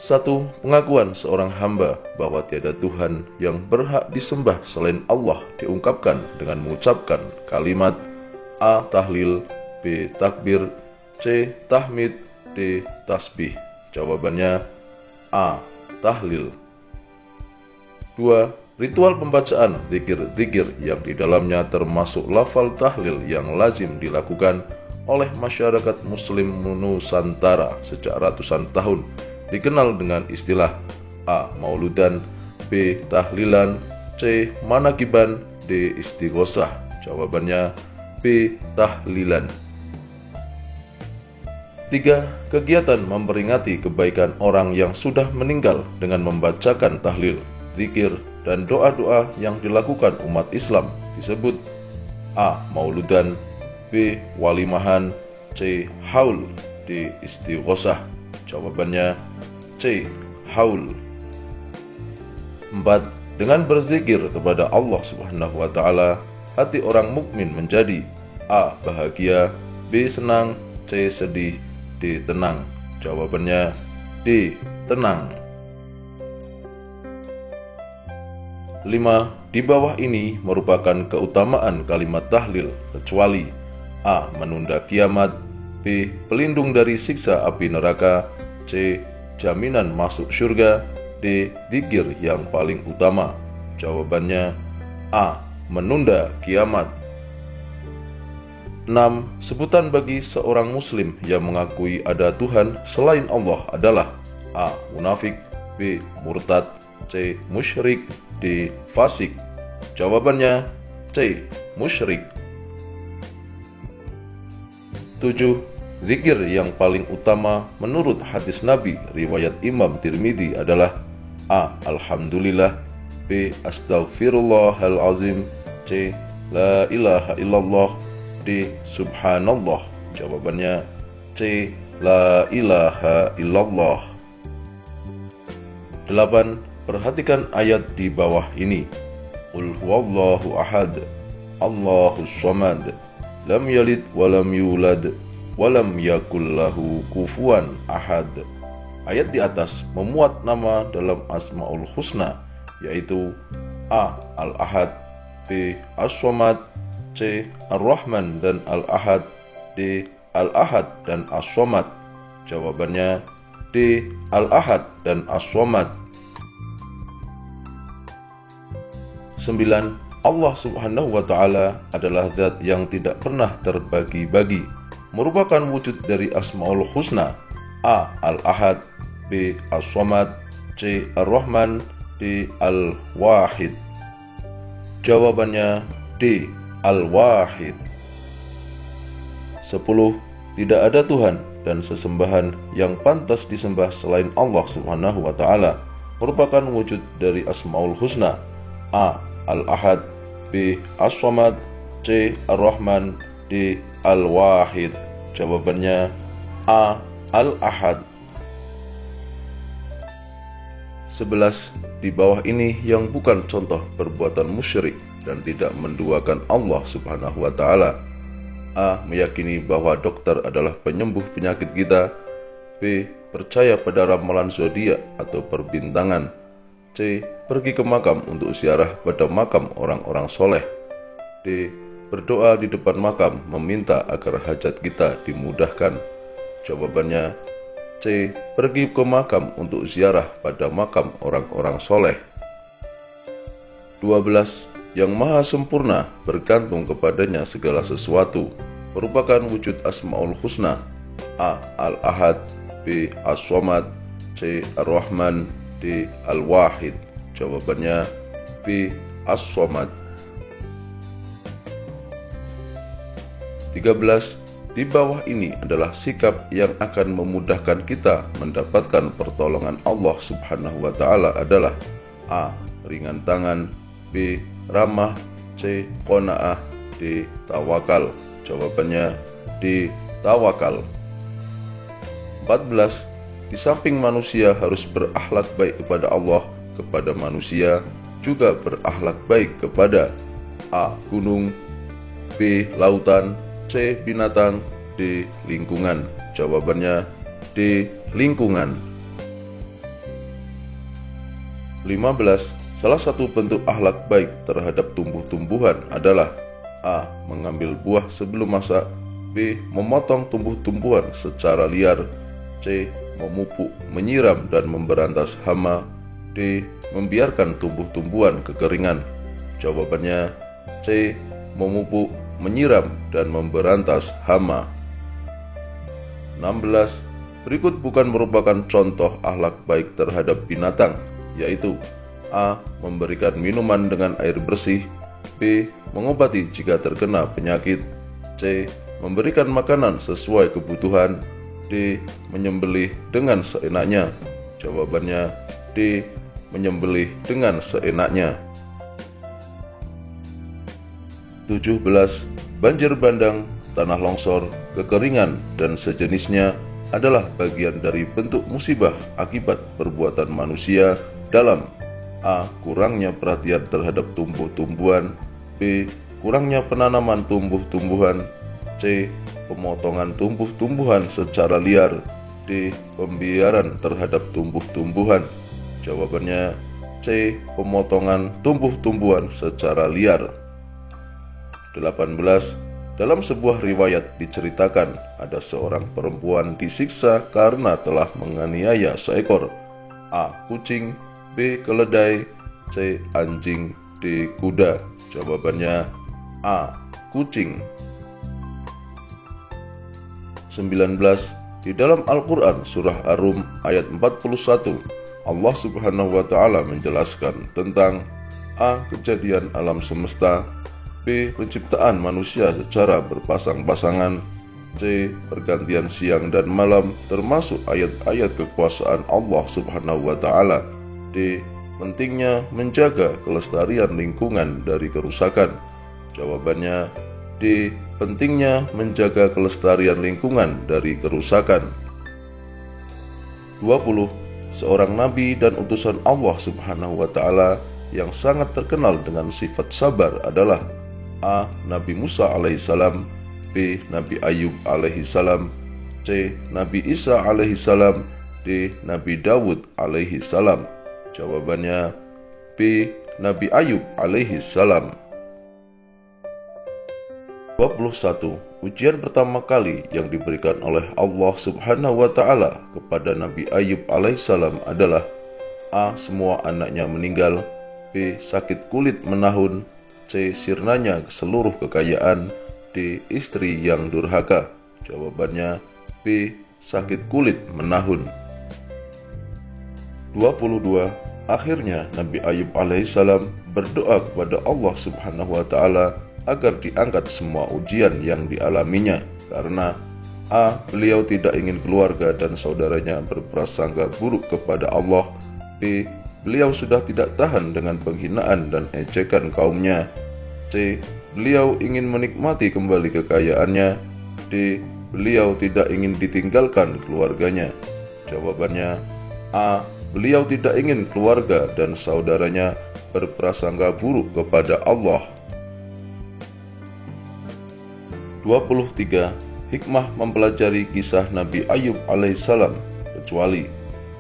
1. Pengakuan seorang hamba bahwa tiada Tuhan yang berhak disembah selain Allah diungkapkan dengan mengucapkan kalimat A. Tahlil, B. Takbir, C. Tahmid, D. Tasbih. Jawabannya A. Tahlil. 2. Ritual pembacaan zikir-zikir yang di dalamnya termasuk lafal tahlil yang lazim dilakukan oleh masyarakat muslim Nusantara sejak ratusan tahun dikenal dengan istilah A. Mauludan, B. Tahlilan, C. Manakiban, D. Istighosah. Jawabannya B. Tahlilan. 3. Kegiatan memperingati kebaikan orang yang sudah meninggal dengan membacakan tahlil, zikir, dan doa-doa yang dilakukan umat Islam disebut A. Mauludan, B. Walimahan, C. Haul, D. Istighosah. Jawabannya C. Haul. 4. Dengan berzikir kepada Allah Subhanahu wa Ta'ala, hati orang mukmin menjadi A. Bahagia, B. Senang, C. Sedih, D. Tenang. Jawabannya D. Tenang. 5. Di bawah ini merupakan keutamaan kalimat tahlil kecuali A. Menunda kiamat, B. Pelindung dari siksa api neraka, C. Jaminan masuk surga, D. Zikir yang paling utama. Jawabannya A. Menunda kiamat. 6. Sebutan bagi seorang muslim yang mengakui ada Tuhan selain Allah adalah A. Munafik, B. Murtad, C. Musyrik, D. Fasik. Jawabannya C. Musyrik. 7. Zikir yang paling utama menurut hadis Nabi riwayat Imam Tirmidzi adalah A. Alhamdulillah, B. Astaghfirullahalazim, C. La ilaha illallah, D. Subhanallah. Jawabannya C. La ilaha illallah. 8. Perhatikan ayat di bawah ini. Qul huwallahu ahad, Allahus samad, lam yalid walam yulad, walam yakullahu kufuwan ahad. Ayat di atas memuat nama dalam Asmaul Husna, yaitu A. Al-Ahad, B. As-Samad, C. Ar-Rahman dan Al-Ahad, D. Al-Ahad dan As-Samad. Jawabannya D. Al-Ahad dan As-Samad. 9. Allah Subhanahu wa Ta'ala adalah zat yang tidak pernah terbagi-bagi, merupakan wujud dari Asmaul Husna. A. Al-Ahad, B. As-Samad, C. Ar-Rahman, D. Al-Wahid. Jawabannya D. Al-Wahid. 10. Tidak ada Tuhan dan sesembahan yang pantas disembah selain Allah Subhanahu wa Ta'ala, merupakan wujud dari Asmaul Husna. A. Al-Ahad, B. As-Samad, C. Ar-Rahman, D. Al-Wahid. Jawabannya A. Al-Ahad. 11. Di bawah ini yang bukan contoh perbuatan musyrik dan tidak menduakan Allah Subhanahu wa Ta'ala. A. Meyakini bahwa dokter adalah penyembuh penyakit kita, B. Percaya pada ramalan zodiak atau perbintangan, C. Pergi ke makam untuk ziarah pada makam orang-orang soleh, D. Berdoa di depan makam meminta agar hajat kita dimudahkan. Jawabannya C. Pergi ke makam untuk ziarah pada makam orang-orang soleh. 12. Yang maha sempurna, bergantung kepadanya segala sesuatu, merupakan wujud Asmaul Husna. A. Al-Ahad, B. As-Samad, C. Ar-Rahman, D. Al-Wahid. Jawabannya B. As-Samad. 13. Di bawah ini adalah sikap yang akan memudahkan kita mendapatkan pertolongan Allah Subhanahu wa Ta'ala adalah A. Ringan tangan, B. Ramah, C. Qanaah, D. Tawakal. Jawabannya D. Tawakal. 14. Di samping manusia harus berakhlak baik kepada Allah, kepada manusia juga berakhlak baik kepada A. Gunung, B. Lautan, C. Binatang, D. Lingkungan. Jawabannya D. Lingkungan. 15. Salah satu bentuk akhlak baik terhadap tumbuh-tumbuhan adalah A. Mengambil buah sebelum masak, B. Memotong tumbuh-tumbuhan secara liar, C. Memupuk, menyiram, dan memberantas hama, D. Membiarkan tumbuh-tumbuhan kekeringan. Jawabannya C. Memupuk, menyiram, dan memberantas hama. 16. Berikut bukan merupakan contoh akhlak baik terhadap binatang, yaitu A. Memberikan minuman dengan air bersih, B. Mengobati jika terkena penyakit, C. Memberikan makanan sesuai kebutuhan, D. Menyembelih dengan seenaknya. Jawabannya D. Menyembelih dengan seenaknya. 17. Banjir bandang, tanah longsor, kekeringan, dan sejenisnya adalah bagian dari bentuk musibah akibat perbuatan manusia dalam A. Kurangnya perhatian terhadap tumbuh-tumbuhan, B. Kurangnya penanaman tumbuh-tumbuhan, C. Pemotongan tumbuh-tumbuhan secara liar, D. Pembiaran terhadap tumbuh-tumbuhan. Jawabannya C. Pemotongan tumbuh-tumbuhan secara liar. 18. Dalam sebuah riwayat diceritakan ada seorang perempuan disiksa karena telah menganiaya seekor A. Kucing, B. Keledai, C. Anjing, D. Kuda. Jawabannya A. Kucing. 19. Di dalam Al-Quran surah Ar-Rum ayat 41, Allah Subhanahu wa Ta'ala menjelaskan tentang A. Kejadian alam semesta, B. Penciptaan manusia secara berpasang-pasangan, C. Pergantian siang dan malam termasuk ayat-ayat kekuasaan Allah Subhanahu wa Ta'ala, D. Pentingnya menjaga kelestarian lingkungan dari kerusakan. Jawabannya D. Pentingnya menjaga kelestarian lingkungan dari kerusakan. 20. Seorang nabi dan utusan Allah Subhanahu wa Ta'ala yang sangat terkenal dengan sifat sabar adalah A. Nabi Musa alaihissalam, B. Nabi Ayub alaihissalam, C. Nabi Isa alaihissalam, D. Nabi Dawud alaihissalam. Jawabannya B. Nabi Ayub alaihissalam. 21. Ujian pertama kali yang diberikan oleh Allah Subhanahu wa Ta'ala kepada Nabi Ayub alaihissalam adalah A. Semua anaknya meninggal, B. Sakit kulit menahun, C. Sirnanya seluruh kekayaan, D. Istri yang durhaka. Jawabannya B. Sakit kulit menahun. 22. Akhirnya Nabi Ayub alaihissalam berdoa kepada Allah Subhanahu wa Ta'ala agar diangkat semua ujian yang dialaminya karena A. Beliau tidak ingin keluarga dan saudaranya berprasangka buruk kepada Allah, B. Beliau sudah tidak tahan dengan penghinaan dan ejekan kaumnya, C. Beliau ingin menikmati kembali kekayaannya, D. Beliau tidak ingin ditinggalkan keluarganya. Jawabannya A. Beliau tidak ingin keluarga dan saudaranya berprasangka buruk kepada Allah. 23. Hikmah mempelajari kisah Nabi Ayub alaihissalam kecuali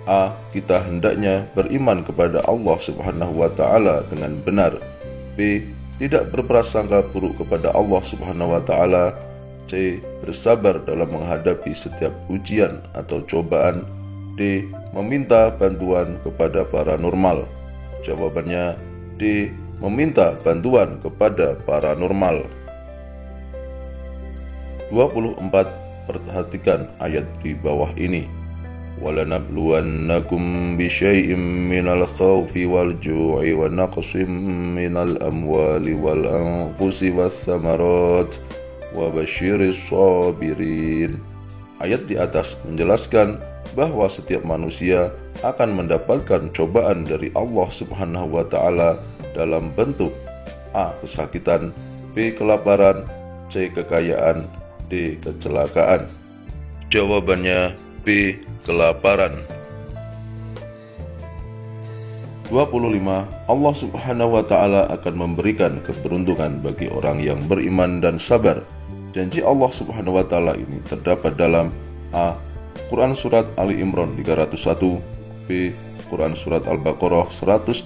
A. Kita hendaknya beriman kepada Allah Subhanahu wa Ta'ala dengan benar, B. Tidak berprasangka buruk kepada Allah Subhanahu wa Ta'ala, C. Bersabar dalam menghadapi setiap ujian atau cobaan, D. Meminta bantuan kepada paranormal. Jawabannya D. Meminta bantuan kepada paranormal. 24. Perhatikan ayat di bawah ini. وَلَنَبْلُوَنَّكُمْ بِشَيْءٍ مِّنَ الْخَوْفِ وَالْجُوعِ وَنَقْصٍ مِّنَ الْأَمْوَالِ وَالْأَنفُسِ وَالثَّمَرَاتِ وَبَشِّرِ الصَّابِرِينَ. Ayat di atas menjelaskan bahwa setiap manusia akan mendapatkan cobaan dari Allah Subhanahu wa Ta'ala dalam bentuk A. Kesakitan, B. Kelaparan, C. Kekayaan, D. Kecelakaan. Jawabannya B. Kelaparan. 25. Allah Subhanahu wa Ta'ala akan memberikan keberuntungan bagi orang yang beriman dan sabar. Janji Allah Subhanahu wa Ta'ala ini terdapat dalam A. Quran Surat Ali Imran 301, B. Quran Surat Al-Baqarah 125,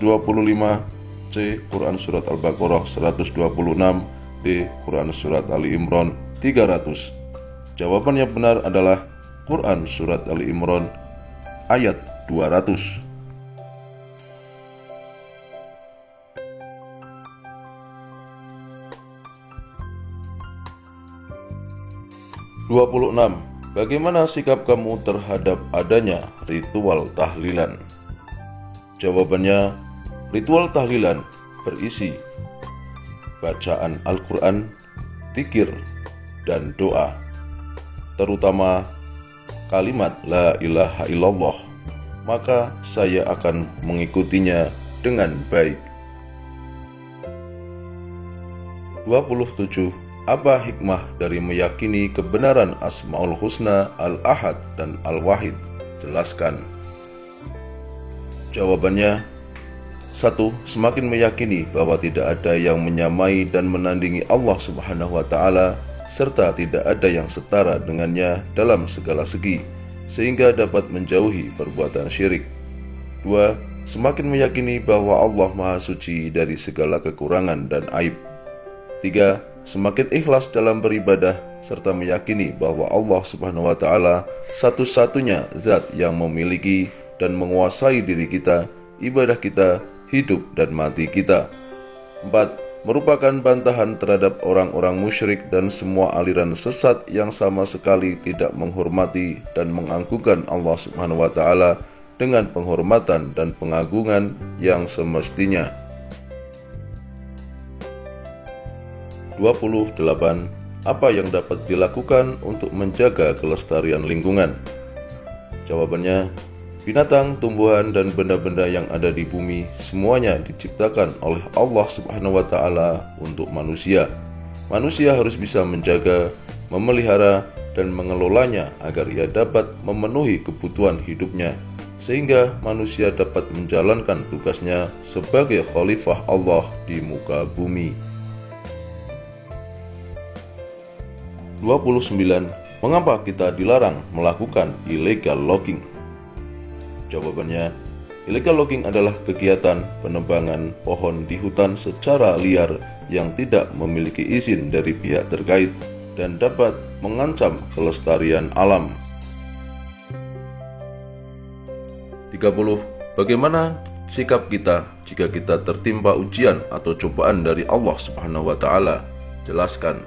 C. Quran Surat Al-Baqarah 126, D. Quran Surat Ali Imran 300. Jawaban yang benar adalah Quran Surat Ali Imran ayat 200. 26. Bagaimana sikap kamu terhadap adanya ritual tahlilan? Jawabannya, ritual tahlilan berisi bacaan Al-Quran, zikir, dan doa, terutama kalimat La ilaha illallah. Maka saya akan mengikutinya dengan baik. 27. Apa hikmah dari meyakini kebenaran Asmaul Husna, Al-Ahad, dan Al-Wahid? Jelaskan. Jawabannya, 1. Semakin meyakini bahwa tidak ada yang menyamai dan menandingi Allah Subhanahu wa Ta'ala, serta tidak ada yang setara dengannya dalam segala segi, sehingga dapat menjauhi perbuatan syirik. 2. Semakin meyakini bahwa Allah Maha Suci dari segala kekurangan dan aib. 3. Semakin ikhlas dalam beribadah serta meyakini bahwa Allah Subhanahu wa Ta'ala satu-satunya zat yang memiliki dan menguasai diri kita, ibadah kita, hidup dan mati kita. 4. Merupakan bantahan terhadap orang-orang musyrik dan semua aliran sesat yang sama sekali tidak menghormati dan mengagungkan Allah Subhanahu wa Ta'ala dengan penghormatan dan pengagungan yang semestinya. 28. Apa yang dapat dilakukan untuk menjaga kelestarian lingkungan? Jawabannya, binatang, tumbuhan, dan benda-benda yang ada di bumi semuanya diciptakan oleh Allah Subhanahu wa Ta'ala untuk manusia. Manusia harus bisa menjaga, memelihara, dan mengelolanya agar ia dapat memenuhi kebutuhan hidupnya, sehingga manusia dapat menjalankan tugasnya sebagai khalifah Allah di muka bumi. 29. Mengapa kita dilarang melakukan illegal logging? Jawabannya, illegal logging adalah kegiatan penebangan pohon di hutan secara liar yang tidak memiliki izin dari pihak terkait dan dapat mengancam kelestarian alam. 30. Bagaimana sikap kita jika kita tertimpa ujian atau cobaan dari Allah Subhanahu wa Ta'ala? Jelaskan.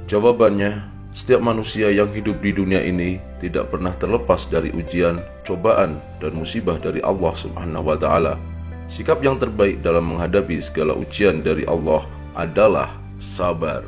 Jawabannya, setiap manusia yang hidup di dunia ini tidak pernah terlepas dari ujian, cobaan, dan musibah dari Allah Subhanahu wa Ta'ala. Sikap yang terbaik dalam menghadapi segala ujian dari Allah adalah sabar.